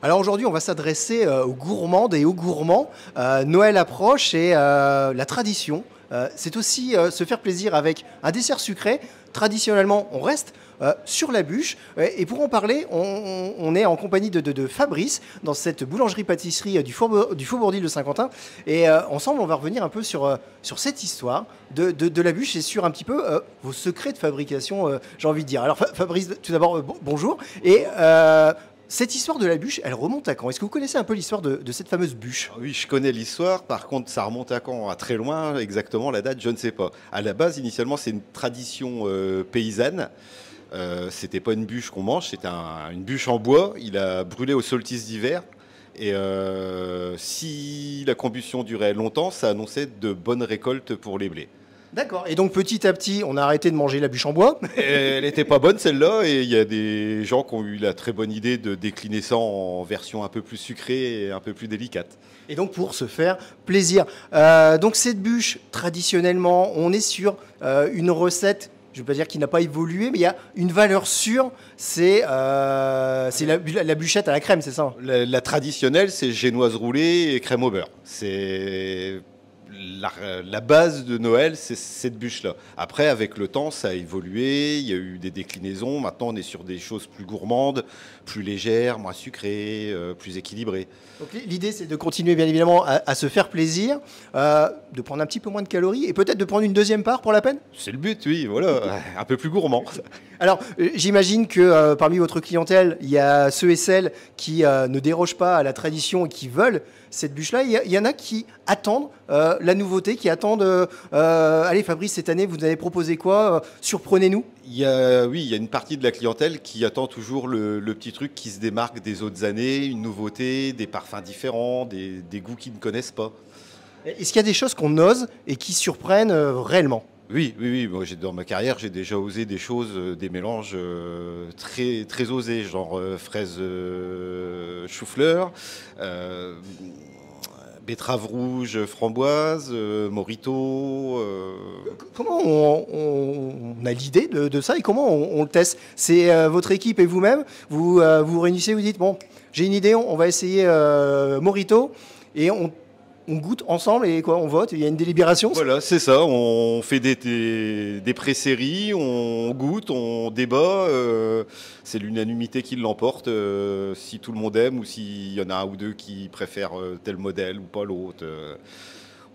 Alors aujourd'hui, on va s'adresser aux gourmandes et aux gourmands. Noël approche et la tradition, c'est aussi se faire plaisir avec un dessert sucré. Traditionnellement, on reste sur la bûche. Et pour en parler, on est en compagnie de Fabrice dans cette boulangerie-pâtisserie du Faubourg d'Île de Saint-Quentin. Et ensemble, on va revenir un peu sur cette histoire de la bûche et sur un petit peu vos secrets de fabrication, j'ai envie de dire. Alors Fabrice, tout d'abord, bonjour. Et cette histoire de la bûche, elle remonte à quand? Est-ce que vous connaissez un peu l'histoire de cette fameuse bûche? Oui, je connais l'histoire. Par contre, ça remonte à quand? À très loin, exactement la date, je ne sais pas. À la base, initialement, c'est une tradition paysanne. C'était pas une bûche qu'on mange, c'était une bûche en bois. Il a brûlé au solstice d'hiver. Et si la combustion durait longtemps, ça annonçait de bonnes récoltes pour les blés. D'accord. Et donc petit à petit, on a arrêté de manger la bûche en bois. Et elle n'était pas bonne celle-là, et il y a des gens qui ont eu la très bonne idée de décliner ça en version un peu plus sucrée et un peu plus délicate. Et donc pour se faire plaisir. Donc cette bûche, traditionnellement, on est sur une recette, je ne veux pas dire qu'il n'a pas évolué, mais il y a une valeur sûre, c'est la bûchette à la crème, c'est ça? La traditionnelle, c'est génoise roulée et crème au beurre. C'est la base de Noël, c'est cette bûche-là. Après, avec le temps, ça a évolué, il y a eu des déclinaisons. Maintenant, on est sur des choses plus gourmandes, plus légères, moins sucrées, plus équilibrées. Donc l'idée, c'est de continuer, bien évidemment, à se faire plaisir, de prendre un petit peu moins de calories et peut-être de prendre une deuxième part pour la peine? C'est le but, oui, voilà, un peu plus gourmand. Alors, j'imagine que parmi votre clientèle, il y a ceux et celles qui ne dérogent pas à la tradition et qui veulent cette bûche-là. Il y en a qui attendent la nouveauté, qui attendent allez, Fabrice, cette année, vous avez proposé quoi? Surprenez-nous. Oui, il y a une partie de la clientèle qui attend toujours le petit truc qui se démarque des autres années, une nouveauté, des parfums différents, des goûts qu'ils ne connaissent pas. Est-ce qu'il y a des choses qu'on ose et qui surprennent réellement? Oui, oui, oui. Moi, dans ma carrière, j'ai déjà osé des choses, des mélanges très, très osés, genre fraises chou-fleur, betterave rouge, framboise, morito. Comment on a l'idée de ça et comment on le teste? C'est votre équipe et vous-même, vous réunissez, vous dites, bon, j'ai une idée, on va essayer Morito et on goûte ensemble et quoi, on vote, il y a une délibération? Voilà, c'est ça. On fait des pré-séries, on goûte, on débat. C'est l'unanimité qui l'emporte. Si tout le monde aime ou s'il y en a un ou deux qui préfèrent tel modèle ou pas l'autre.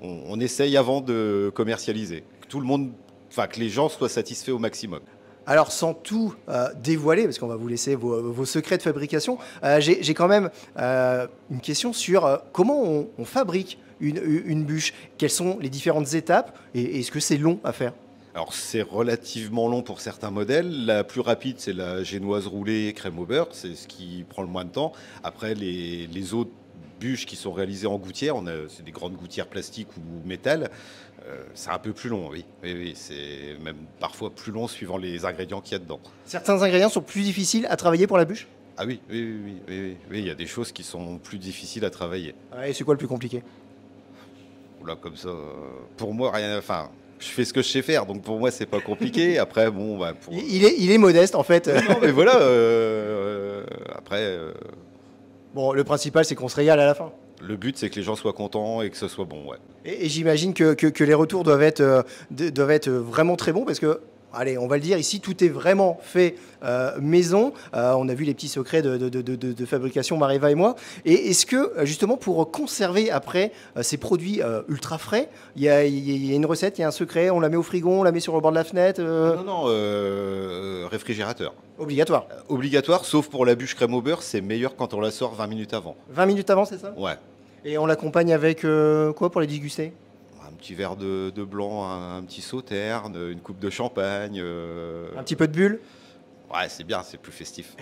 On essaye avant de commercialiser. Que tout le monde, enfin que les gens soient satisfaits au maximum. Alors sans tout dévoiler, parce qu'on va vous laisser vos secrets de fabrication, j'ai quand même une question sur comment on fabrique une bûche. Quelles sont les différentes étapes et est-ce que c'est long à faire? Alors c'est relativement long pour certains modèles. La plus rapide, c'est la génoise roulée crème au beurre. C'est ce qui prend le moins de temps. Après, les autres bûches qui sont réalisées en gouttière, c'est des grandes gouttières plastiques ou métal. C'est un peu plus long, oui. Oui, oui, c'est même parfois plus long suivant les ingrédients qu'il y a dedans. Certains ingrédients sont plus difficiles à travailler pour la bûche? Ah oui, oui, oui, oui, oui, oui, oui, il y a des choses qui sont plus difficiles à travailler. Et c'est quoi le plus compliqué? Là, comme ça, pour moi, rien. Enfin, je fais ce que je sais faire, donc pour moi, c'est pas compliqué. Après, bon, bah, Il est modeste en fait. Non, mais voilà. Après. Bon, le principal c'est qu'on se régale à la fin. Le but, c'est que les gens soient contents et que ce soit bon, ouais. Et j'imagine que les retours doivent être vraiment très bons parce que, allez, on va le dire, ici, tout est vraiment fait maison. On a vu les petits secrets de fabrication, Mareva et moi. Et est-ce que, justement, pour conserver après ces produits ultra frais, il y a une recette, il y a un secret, on la met au frigo, on la met sur le bord de la fenêtre Non, réfrigérateur. Obligatoire. Obligatoire, sauf pour la bûche crème au beurre, c'est meilleur quand on la sort 20 minutes avant. 20 minutes avant, c'est ça? Ouais. Et on l'accompagne avec quoi pour les déguster? Un petit verre de blanc, un petit sauterne, une coupe de champagne. Un petit peu de bulle? Ouais, c'est bien, c'est plus festif.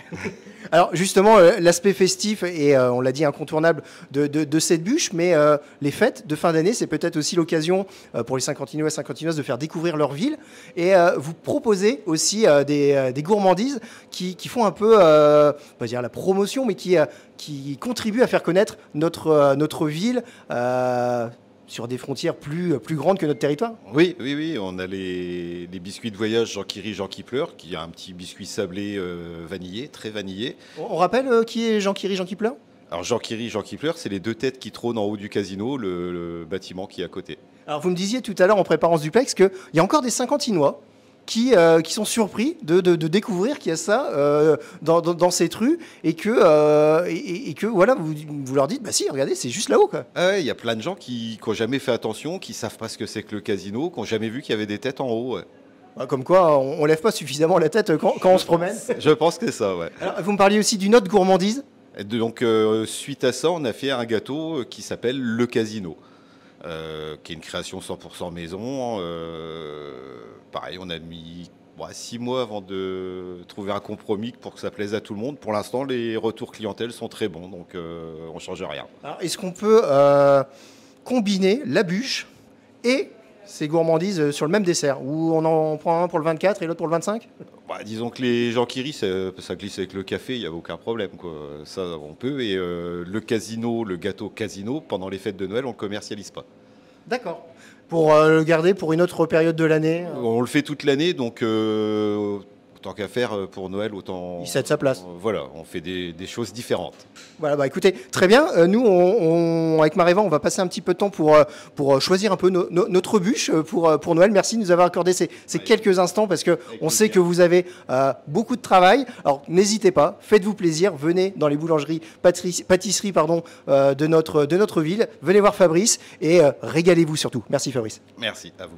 Alors justement, l'aspect festif et on l'a dit incontournable de cette bûche, mais les fêtes de fin d'année, c'est peut-être aussi l'occasion pour les Saint-Quentinois et Saint-Quentinoises de faire découvrir leur ville. Et vous proposez aussi des gourmandises qui font un peu, pas dire la promotion, mais qui contribuent à faire connaître notre ville. Sur des frontières plus grandes que notre territoire? Oui, oui, oui. On a les biscuits de voyage Jean qui rit, Jean qui pleure, qui a un petit biscuit sablé vanillé, très vanillé. On rappelle qui est Jean qui rit, Jean qui pleure? Alors Jean qui rit, Jean qui pleure, c'est les deux têtes qui trônent en haut du casino, le bâtiment qui est à côté. Alors vous me disiez tout à l'heure en préparant ce duplex qu'il y a encore des Saint-Quentinois qui sont surpris de découvrir qu'il y a ça dans cette rue et que voilà, vous leur dites, bah si, regardez, c'est juste là-haut, quoi. Ah ouais, il y a plein de gens qui n'ont jamais fait attention, qui savent pas ce que c'est que le casino, qui n'ont jamais vu qu'il y avait des têtes en haut. Ouais. Comme quoi, on lève pas suffisamment la tête quand on se promène. Je pense que c'est ça, ouais. Alors, vous me parliez aussi d'une autre gourmandise. Et donc, suite à ça, on a fait un gâteau qui s'appelle le Casino, qui est une création 100% maison. Pareil, on a mis 6 mois avant de trouver un compromis pour que ça plaise à tout le monde. Pour l'instant, les retours clientèle sont très bons, donc on ne change rien. Alors, est-ce qu'on peut combiner la bûche et ces gourmandises sur le même dessert, ou on en prend un pour le 24 et l'autre pour le 25? Disons que les gens qui rient, ça glisse avec le café, il n'y a aucun problème, quoi. Ça, on peut. Et le casino, le gâteau casino, pendant les fêtes de Noël, on ne le commercialise pas. D'accord. Pour le garder pour une autre période de l'année. On le fait toute l'année, donc tant qu'à faire pour Noël, autant... Il cède sa place. Voilà, on fait des choses différentes. Voilà, bah écoutez, très bien. Nous, avec Mareva, on va passer un petit peu de temps pour choisir un peu notre bûche pour Noël. Merci de nous avoir accordé ces quelques instants parce qu'on sait que vous avez beaucoup de travail. Alors, n'hésitez pas, faites-vous plaisir. Venez dans les boulangeries, pâtisseries de notre ville. Venez voir Fabrice et régalez-vous surtout. Merci Fabrice. Merci à vous.